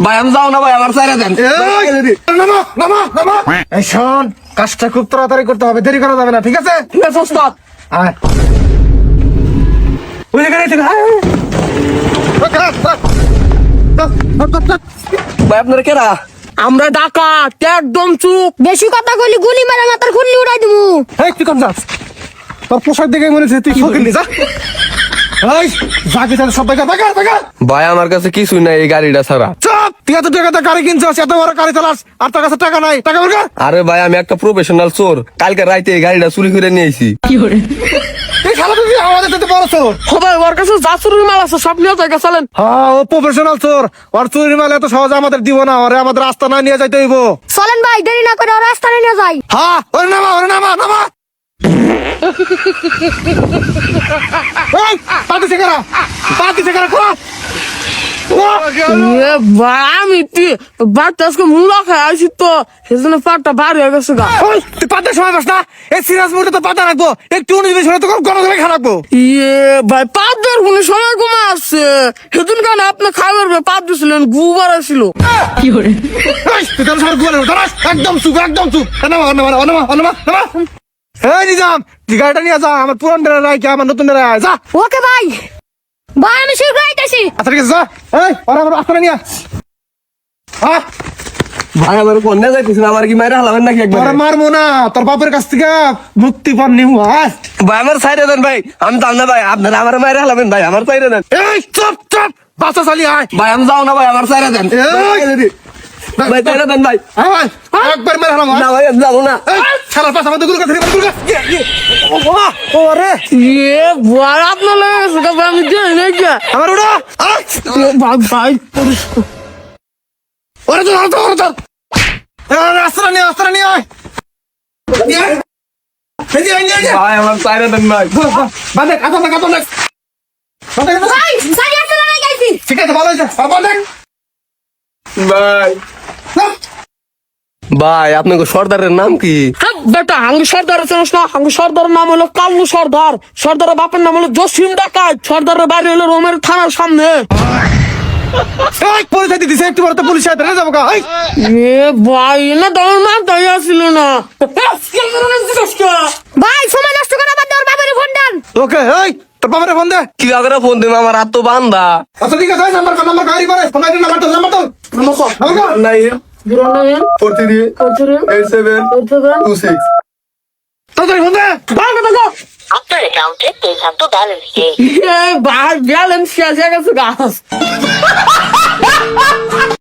ভাই আমি যাও না ভাই, আমার সাইরা দেন। নামা নামা নামা। এই শোন, কাজটা খুব তাড়াতাড়ি করতে হবে, দেরি করা যাবে না, ঠিক আছে? ঠিক আছে ওস্তাদ। আয় ওই জায়গায় থেকে আয়। ভাই আপনারা কেরা? আমরা ডাকাত, একদম চুপ। বেশি কথা কইলি গুলি মারা মাথার খুল্লি উড়াই দিমু। এই তুই কোন যাস? তোর পোশাক দেখে মনে হচ্ছে তুই ফকির যা। এই যাকে যাতে সব বেকার বেকার বেকার। ভাই আমার কাছে কিছুই নাই এই গাড়িটা ছাড়া। চুপ, তুই এত টাকাতে গাড়ি কিনছিস, এত বড় গাড়ি চালাস, আর তোর কাছে টাকা নাই, টাকা বের কর। আরে ভাই আমি একটা প্রফেশনাল চোর, কালকে রাইতে এই গাড়িটা চুরি করে নিয়ে আইছি। এই শালা তুই আমাদের সাথে বড় চোর। সবাই ওর কাছে যা চুরির মাল আছে সব নিয়ে জায়গা চলেন। হ্যাঁ, ও প্রফেশনাল চোর, ওর চুরি মাল এত সহজে আমাদের দিব না, ওরে আমাদের রাস্তা না নিয়ে যাইতে হইব। চলেন ভাই, দেরি না করে রাস্তা নিয়ে যাই। হ্যাঁ, ওরে নামা ওরে নামা নামা। এই পাতি সেকারা, পাতি সেকারা কো। এ ভাই আমি বাড়তে আজকে মুলা খাই আইছি তো, সেজন্য পাটটা ভারী হয়ে গেছে গা। ওই তুই পাতার সময় পাস না, এই সিরিয়াস মুহূর্তে তো পাতা রাখবো, একটু 19-20 হলে তো গণগণে খা রাখবো। ইয়ে ভাই পাট দেওয়ার কোনো সময় কমা আসছে, সেদিন কেন আপনি খাবার পাট দিয়েছিলেন, গুবার আসছিল। এই তুই তাহলে সবার গুয়ালে দাঁড়াস, একদম চুপ একদম চুপ। নামা নামা নামা নামা নামা। এই নিজাম, তুই গাড়িটা নিয়ে যা, আমার পুরান ডেরা রায় কি আমার নতুন ডেরা আয় যা। ওকে ভাই, ভাই আমি শীঘ্র আইতাছি। আচ্ছা ঠিক আছে যা। এই ওরা আমার রাস্তা নিয়ে হ্যাঁ। ভাই আমার কোন যাইতেছেন, আমার কি মাইরা হালাবেন নাকি একবার? তোরা মারবো না, তোর বাপের কাছ থেকে মুক্তি পান নিমু। আয় ভাই আমার সাইরা দেন ভাই, আমি যাও না ভাই, আপনারা আমার মাইরা হালাবেন ভাই, আমার সাইরা দেন। এই চুপ চুপ, বাচ্চা চালি আয়। ভাই আমি যাও না ভাই, আমার সাইরা দেন। ভাই সাইরা দেন ভাই। আয় একবার মেরে হারাম। না ভাই আমি যাবো না। খেলার পাশ আমাদের গুলো কথা গুলো। ওরে ইয়ে ভাই আপনার লেগে গেছে গা, ভাই আমি যাই না গিয়া। আমার ওটা ভাই ভাই ওরে তো ওরে তো ওরে তো রাস্তা নিয়ে আয়। এই যে ভাই আমার সাইরা দেন ভাই। বাদে কাটো না ভাই সাইড আসতে না গাইছি। ঠিক আছে ভালো হয়েছে বাদে। ভাই ভাই আপনাকে সর্দারের নাম কি? বেটা হাঙ্গু সর্দার আছে না, হাঙ্গু সর্দারের নাম হলো কালু সর্দার, সর্দারের বাপের নাম হলো জসিম ডাকাত, সর্দারের বাড়ি হলো রোমের থানার সামনে। এই পরিচয় দিতেছে, একটু পরে তো পুলিশ আইতে যাবো গা। এই এ ভাই না তোমার মা তাই আসছিল না। ভাই সময় নষ্ট করা বাদ দেওয়ার বাবারে ফোন দেন। ওকে এই তোর বাবারে ফোন দে। কি আগে ফোন দিন, আমার হাত তো বান্ধা। আচ্ছা ঠিক আছে, নাম্বার গাড়ি করে ফোন আইডি নাম্বার তো নাম্বার নাই 438726। তাড়াতাড়ি ফোন দে। আপনার অ্যাকাউন্টে পেসান্ত ব্যালেন্স নেই। ভাই ব্যালেন্স শেষ হয়ে গেছে গাছ।